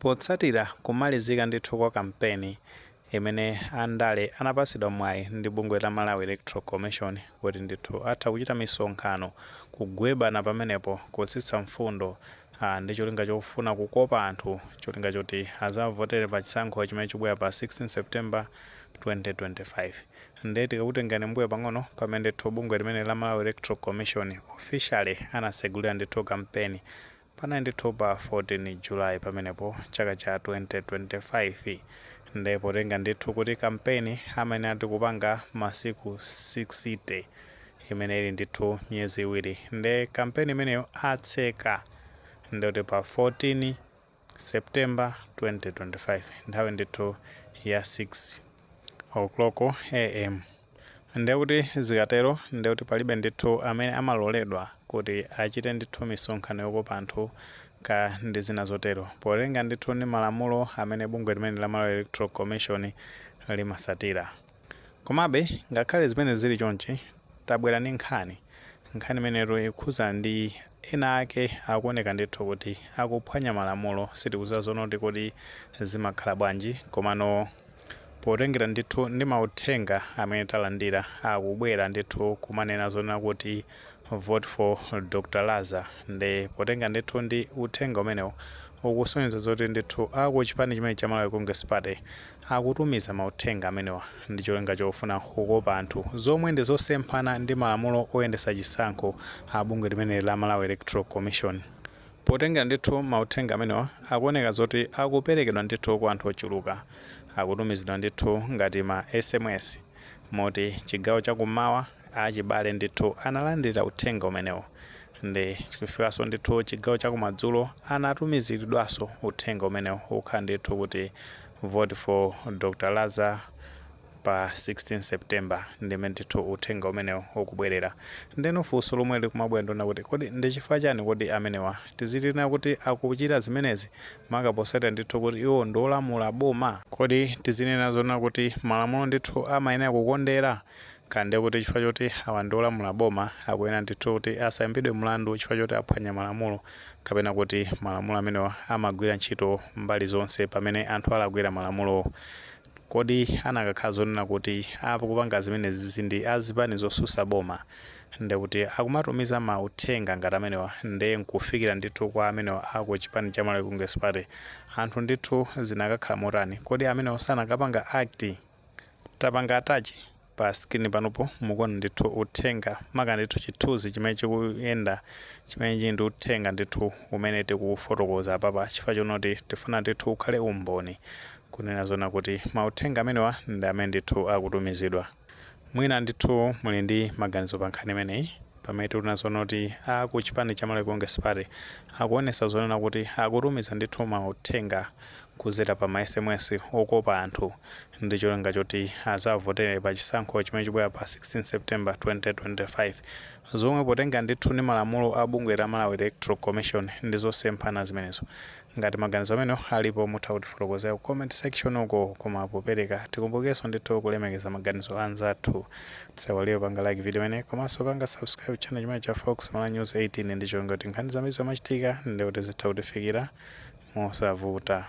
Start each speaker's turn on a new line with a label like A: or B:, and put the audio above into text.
A: Potsatira kumalizika ndithu kwa kampeni imene andale anapasidwa mwayi ndi bungwe la Malawi Electoral Commission kuti ndithu atha kuchita misonkhano kugwebana pamenepo kutsitsa mfundo ndi cholinga chofuna kukopa anthu cholinga choti azavotere pa chisankho chimene chibwera pa 16 September 2025. Ndeti kakutengani mbuyo pang'ono pamene ndithu bungwe limene la Malawi Electoral Commission officially anasegulira ndithu kampeni pana ndithu pa 14 July pamenepo chaka cha 2025. Ndipo tenga ndithu kuti kampeni amene atikupanga masiku 60 imene ili ndithu miyezi iwiri. Nde kampeni imeneyo atseka ndoti pa 14 September 2025 nthawi ndithu ya 6 o'clock am. Ndekuti zikatero ndekuti palibe ndithu amene amaloledwa kuti achite ndithu misonkhano yokopa anthu ka ndi zina zotero polenga ndithu ndi malamulo amene bungwe limene la Malawi Electoral Commission limasatira. Komabe ngakhale zimene zili chonchi tabwera ndi nkhani imeneyo ikhuza ndi ena ake akuoneka ndithu kuti akuphwanya malamulo sitikudziwa zonoti kuti zimakhala bwanji komano potengera ndithu ndi mauthenga amene talandira akubwera ndithu kumanena zonena kuti vote for Dr. Laza. Nde potenga ndithu ndi uthenga umenewo ukusonyeza zoti ndithu akuchipani chimene cha Malawi Congress Party akutumiza mauthenga amenewa ndi cholinga chofuna kukopa anthu zomwe ndi zosemphana ndi malamulo oyendesa chisankho a bungwe limene la Malawi Electoral Commission. Potenga ndithu mauthenga amenewa akuoneka zoti akuperekedwa ndithu kwa anthu ochuluka, akutumizidwa ndithu ngati ma SMS moti chigawo chakummawa achibale ndithu analandira uthenga umenewo. Ndi chikufikanso ndithu chigawo chakumadzulo anatumiziridwanso uthenga umenewo ukhala ndithu kuti vote for Dr. Laza pa 16 September ndimene ndithu uthenga umenewo ukubwerera. Ndeno funso lomwe likumabwera ndona kuti kodi ndi chifukwa chani kodi amenewa tizitina kuti akuchita zimenezi makaposata ndithu kuti iwo ndolamula boma, kodi tizinena zona kuti malamulo ndithu amayenera kukondera kande kuti chifukwa choti awa ndolamula boma akuyenera ndithu kuti asayimbidwe mlandu chifukwa choti aphwanya malamulo kapena kuti malamulo amenewa amagwira ntchito mbali zonse pamene anthu alagwira malamulo. Kodi anakakhala zonena kuti apo kupanga zimenezi ndi azipani zosusa boma nde kuti akumatumiza mauthenga ngati amenewa nde nkufikira ndithu kwa amenewa ako chipani cha Malawi Congress Party anthu ndithu zinakakhala motani. Kodi amenewa sanakapanga act tapanga atachi pa screen panopo mukuona ndithu uthenga maka ndithu chithunzi chimene chikuyenda chimene chili ndi uthenga ndithu umene tikufotokoza papa chifukwa chonoti tifuna ndithu ukhale umboni kunena zona kuti mauthenga amenewa ndi amene ndithu akutumizidwa. Mwina ndithu muli ndi maganizo pa nkhani imeneyi pamene tikuna zona kuti akuchipani cha Malawi Congress Party akuonesa zonena kuti akutumiza ndithu mauthenga kuzera pa ma SMS okopa anthu ndi cholinga choti azavotere pa chisankho chimene chibwera pa 16 September 2025 zomwe potenga ndithu ndi malamulo a bungwe la Malawi Electoral Commission ndi zosemphana zimenezo. Ngati maganizo amene alipo mutha kutifotokozera ku comment section uko koma popereka tikumbukenso ndithu kulemekeza maganizo anzathu. Tisawalire panga like video imene komanso panga subscribe channel chimene cha Fox Malawi News 18 ndi cholinga kuti nkhani zambiri zomachitika ndi kuti zitha kutifikira mosavuta.